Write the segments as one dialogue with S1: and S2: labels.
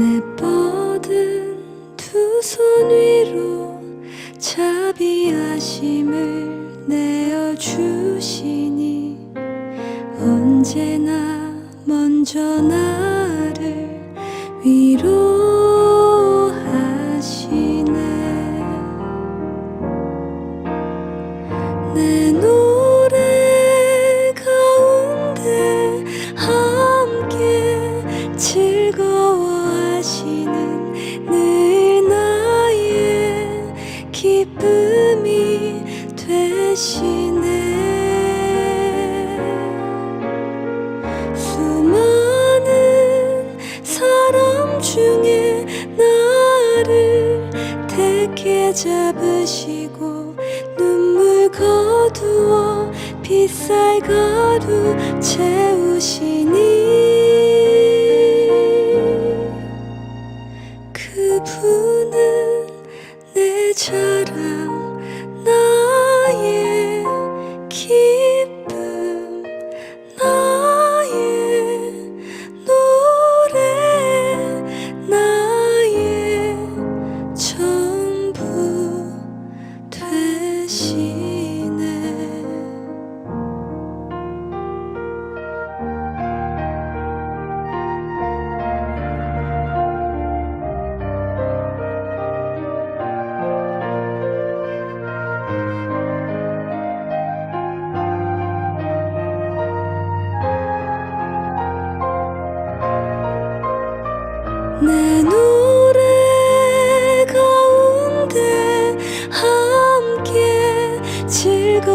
S1: 내 뻗은 두 손 위로 자비하심을 내어주시니 언제나 먼저 나를 위로하시네. 내 노래 가운데 함께 즐거워하시는 늘 나의 기쁨이 되시네. 수많은 사람 중에 나를 택해 잡으시고 눈물 거두어 빗살가루 채우시니 그분은 내 자랑 나의 기쁨 나의 노래 나의 전부 되시네. 내 노래 가운데 함께 즐거워하시는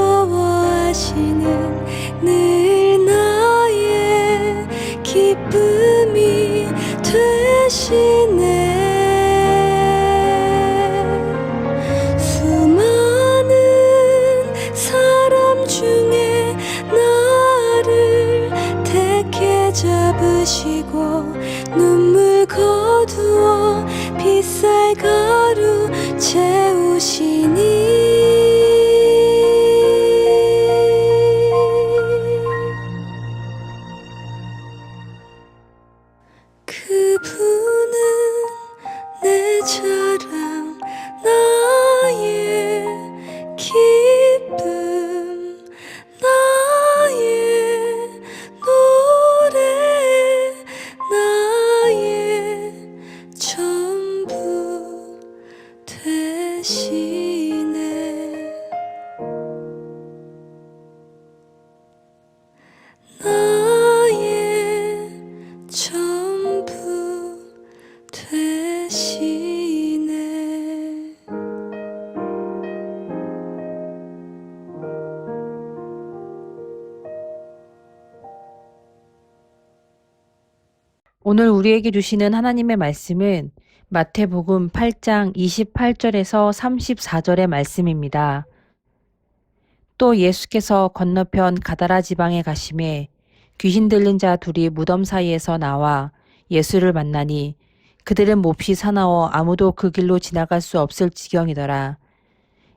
S1: 늘 나의 기쁨이 되시네. 수많은 사람 중에 나를 택해 잡으시고 눈물 거두어 빗살가루 채우시니 그분은 내 자랑 나의 기쁨 나의 노래 나의 전부 되시네. 나의 전부 되시네.
S2: 오늘 우리에게 주시는 하나님의 말씀은 마태복음 8장 28절에서 34절의 말씀입니다. 또 예수께서 건너편 가다라 지방에 가심에 귀신 들린 자 둘이 무덤 사이에서 나와 예수를 만나니 그들은 몹시 사나워 아무도 그 길로 지나갈 수 없을 지경이더라.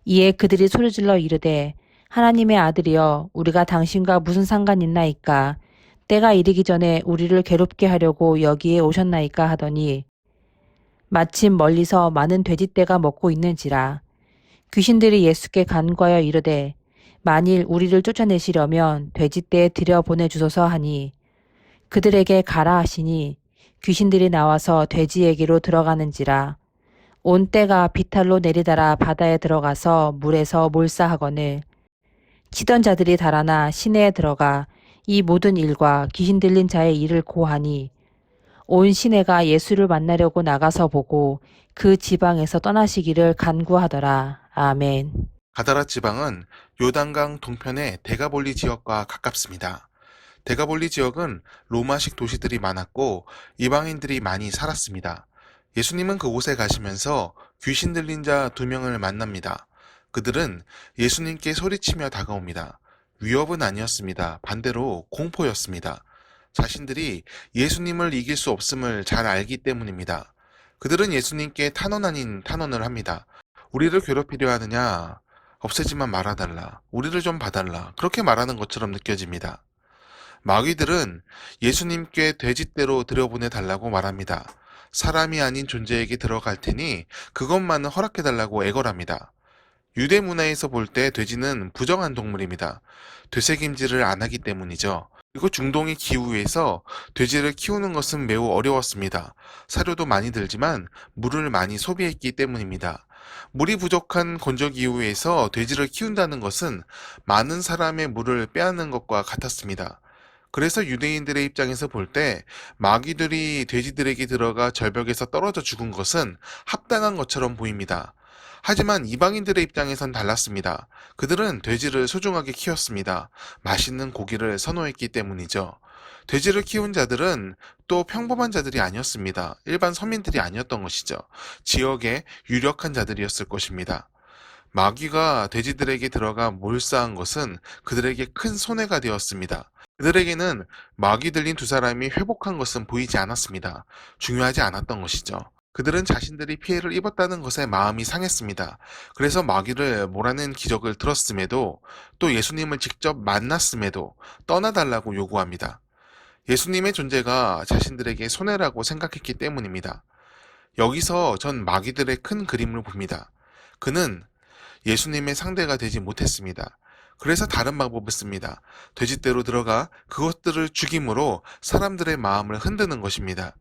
S2: 이에 그들이 소리질러 이르되 하나님의 아들이여 우리가 당신과 무슨 상관 있나이까 때가 이르기 전에 우리를 괴롭게 하려고 여기에 오셨나이까 하더니 마침 멀리서 많은 돼지떼가 먹고 있는지라. 귀신들이 예수께 간구하여 이르되 만일 우리를 쫓아내시려면 돼지떼에 들여보내주소서 하니 그들에게 가라 하시니 귀신들이 나와서 돼지에게로 들어가는지라. 온 떼가 비탈로 내리달아 바다에 들어가서 물에서 몰사하거늘 치던 자들이 달아나 시내에 들어가 이 모든 일과 귀신 들린 자의 일을 고하니 온 시내가 예수를 만나려고 나가서 보고 그 지방에서 떠나시기를 간구하더라. 아멘.
S3: 가다라 지방은 요단강 동편의 데가볼리 지역과 가깝습니다. 데가볼리 지역은 로마식 도시들이 많았고 이방인들이 많이 살았습니다. 예수님은 그곳에 가시면서 귀신 들린 자 2명을 만납니다. 그들은 예수님께 소리치며 다가옵니다. 위협은 아니었습니다. 반대로 공포였습니다. 자신들이 예수님을 이길 수 없음을 잘 알기 때문입니다. 그들은 예수님께 탄원 아닌 탄원을 합니다. 우리를 괴롭히려 하느냐? 없애지만 말아달라. 우리를 좀 봐달라. 그렇게 말하는 것처럼 느껴집니다. 마귀들은 예수님께 돼지떼로 들여보내달라고 말합니다. 사람이 아닌 존재에게 들어갈 테니 그것만은 허락해달라고 애걸합니다. 유대 문화에서 볼 때 돼지는 부정한 동물입니다. 되새김질을 안 하기 때문이죠. 그리고 중동의 기후에서 돼지를 키우는 것은 매우 어려웠습니다. 사료도 많이 들지만 물을 많이 소비했기 때문입니다. 물이 부족한 건조 기후에서 돼지를 키운다는 것은 많은 사람의 물을 빼앗는 것과 같았습니다. 그래서 유대인들의 입장에서 볼 때 마귀들이 돼지들에게 들어가 절벽에서 떨어져 죽은 것은 합당한 것처럼 보입니다. 하지만 이방인들의 입장에선 달랐습니다. 그들은 돼지를 소중하게 키웠습니다. 맛있는 고기를 선호했기 때문이죠. 돼지를 키운 자들은 또 평범한 자들이 아니었습니다. 일반 서민들이 아니었던 것이죠. 지역의 유력한 자들이었을 것입니다. 마귀가 돼지들에게 들어가 몰수한 것은 그들에게 큰 손해가 되었습니다. 그들에게는 마귀 들린 두 사람이 회복한 것은 보이지 않았습니다. 중요하지 않았던 것이죠. 그들은 자신들이 피해를 입었다는 것에 마음이 상했습니다. 그래서 마귀를 몰아낸 기적을 들었음에도 또 예수님을 직접 만났음에도 떠나달라고 요구합니다. 예수님의 존재가 자신들에게 손해라고 생각했기 때문입니다. 여기서 전 마귀들의 큰 그림을 봅니다. 그는 예수님의 상대가 되지 못했습니다. 그래서 다른 방법을 씁니다. 돼지떼로 들어가 그것들을 죽임으로 사람들의 마음을 흔드는 것입니다.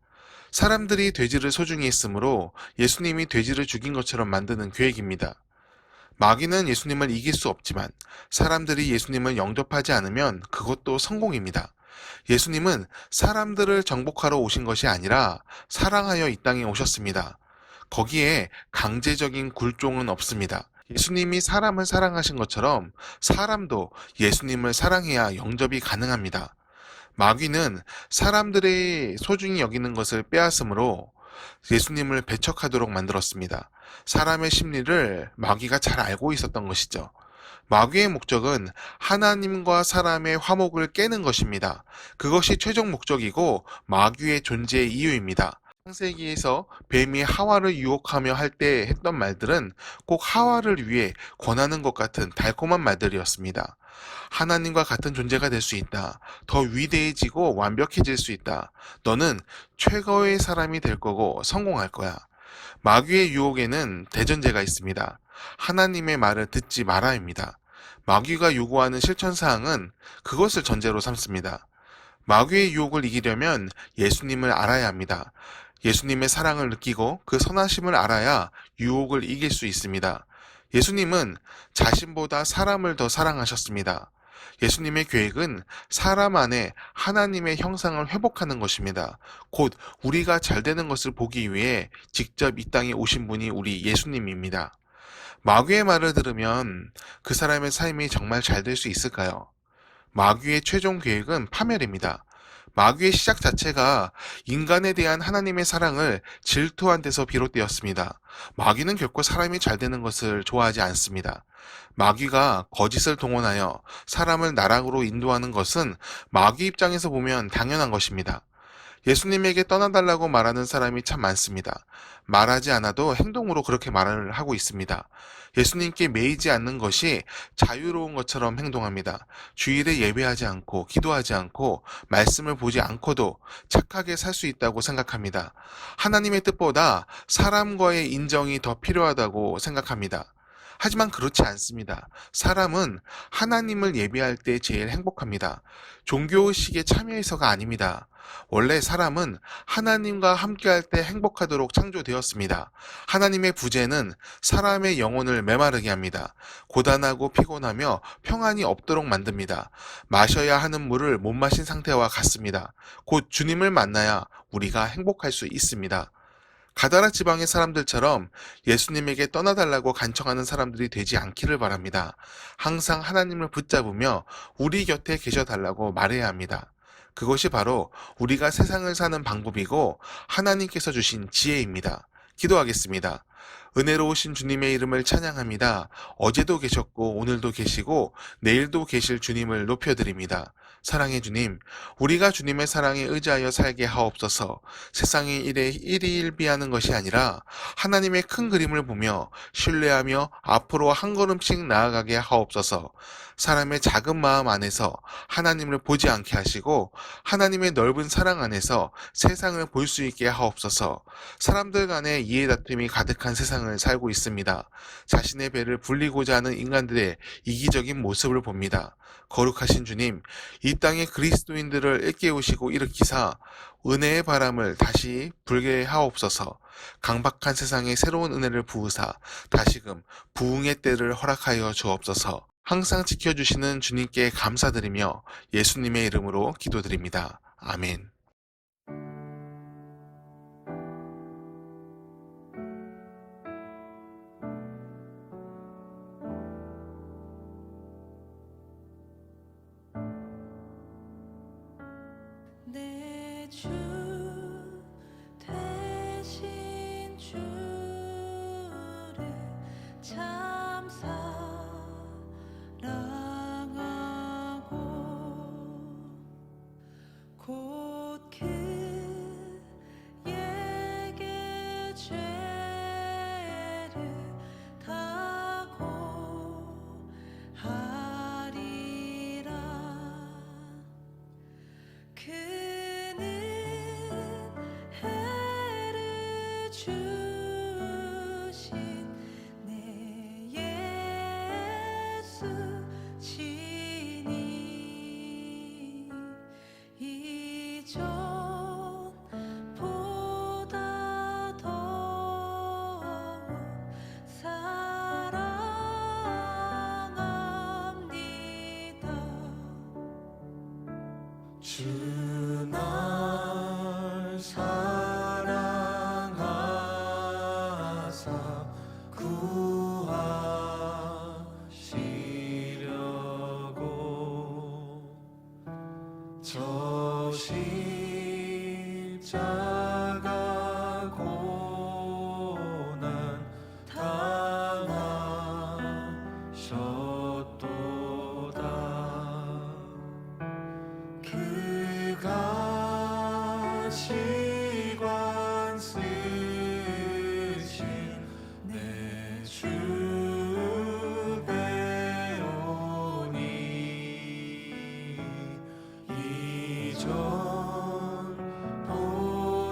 S3: 사람들이 돼지를 소중히 했으므로 예수님이 돼지를 죽인 것처럼 만드는 계획입니다. 마귀는 예수님을 이길 수 없지만 사람들이 예수님을 영접하지 않으면 그것도 성공입니다. 예수님은 사람들을 정복하러 오신 것이 아니라 사랑하여 이 땅에 오셨습니다. 거기에 강제적인 굴종은 없습니다. 예수님이 사람을 사랑하신 것처럼 사람도 예수님을 사랑해야 영접이 가능합니다. 마귀는 사람들의 소중히 여기는 것을 빼앗으므로 예수님을 배척하도록 만들었습니다. 사람의 심리를 마귀가 잘 알고 있었던 것이죠. 마귀의 목적은 하나님과 사람의 화목을 깨는 것입니다. 그것이 최종 목적이고 마귀의 존재의 이유입니다. 창세기에서 뱀이 하와를 유혹하며 할 때 했던 말들은 꼭 하와를 위해 권하는 것 같은 달콤한 말들이었습니다. 하나님과 같은 존재가 될 수 있다. 더 위대해지고 완벽해질 수 있다. 너는 최고의 사람이 될 거고 성공할 거야. 마귀의 유혹에는 대전제가 있습니다. 하나님의 말을 듣지 말아입니다. 마귀가 요구하는 실천사항은 그것을 전제로 삼습니다. 마귀의 유혹을 이기려면 예수님을 알아야 합니다. 예수님의 사랑을 느끼고 그 선하심을 알아야 유혹을 이길 수 있습니다. 예수님은 자신보다 사람을 더 사랑하셨습니다. 예수님의 계획은 사람 안에 하나님의 형상을 회복하는 것입니다. 곧 우리가 잘 되는 것을 보기 위해 직접 이 땅에 오신 분이 우리 예수님입니다. 마귀의 말을 들으면 그 사람의 삶이 정말 잘 될 수 있을까요? 마귀의 최종 계획은 파멸입니다. 마귀의 시작 자체가 인간에 대한 하나님의 사랑을 질투한 데서 비롯되었습니다. 마귀는 결코 사람이 잘 되는 것을 좋아하지 않습니다. 마귀가 거짓을 동원하여 사람을 나락으로 인도하는 것은 마귀 입장에서 보면 당연한 것입니다. 예수님에게 떠나달라고 말하는 사람이 참 많습니다. 말하지 않아도 행동으로 그렇게 말을 하고 있습니다. 예수님께 매이지 않는 것이 자유로운 것처럼 행동합니다. 주일에 예배하지 않고 기도하지 않고 말씀을 보지 않고도 착하게 살 수 있다고 생각합니다. 하나님의 뜻보다 사람과의 인정이 더 필요하다고 생각합니다. 하지만 그렇지 않습니다. 사람은 하나님을 예배할 때 제일 행복합니다. 종교의식에 참여해서가 아닙니다. 원래 사람은 하나님과 함께할 때 행복하도록 창조되었습니다. 하나님의 부재는 사람의 영혼을 메마르게 합니다. 고단하고 피곤하며 평안이 없도록 만듭니다. 마셔야 하는 물을 못 마신 상태와 같습니다. 곧 주님을 만나야 우리가 행복할 수 있습니다. 가다라 지방의 사람들처럼 예수님에게 떠나달라고 간청하는 사람들이 되지 않기를 바랍니다. 항상 하나님을 붙잡으며 우리 곁에 계셔달라고 말해야 합니다. 그것이 바로 우리가 세상을 사는 방법이고 하나님께서 주신 지혜입니다. 기도하겠습니다. 은혜로우신 주님의 이름을 찬양합니다. 어제도 계셨고 오늘도 계시고 내일도 계실 주님을 높여드립니다. 사랑의 주님, 우리가 주님의 사랑에 의지하여 살게 하옵소서. 세상의 일에 일희일비하는 것이 아니라 하나님의 큰 그림을 보며 신뢰하며 앞으로 한 걸음씩 나아가게 하옵소서. 사람의 작은 마음 안에서 하나님을 보지 않게 하시고 하나님의 넓은 사랑 안에서 세상을 볼 수 있게 하옵소서. 사람들 간의 이해 다툼이 가득한 세상을 살고 있습니다. 자신의 배를 불리고자 하는 인간들의 이기적인 모습을 봅니다. 거룩하신 주님, 이 땅의 그리스도인들을 일깨우시고 일으키사 은혜의 바람을 다시 불게 하옵소서. 강박한 세상에 새로운 은혜를 부으사 다시금 부흥의 때를 허락하여 주옵소서. 항상 지켜주시는 주님께 감사드리며 예수님의 이름으로 기도드립니다. 아멘.
S1: 내 주 대신 주를 참 사랑하고 곧 그에게 죄를 다고 하리라. 그는 해를 주신 내 예수 시니 이전보다 더욱 사랑합니다.
S4: 주 날 사랑하사 구하시려고 저 십자가 고난 당하셨도다. 그가 시관 쓰신 내 주 배우니 이전보다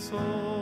S4: 소리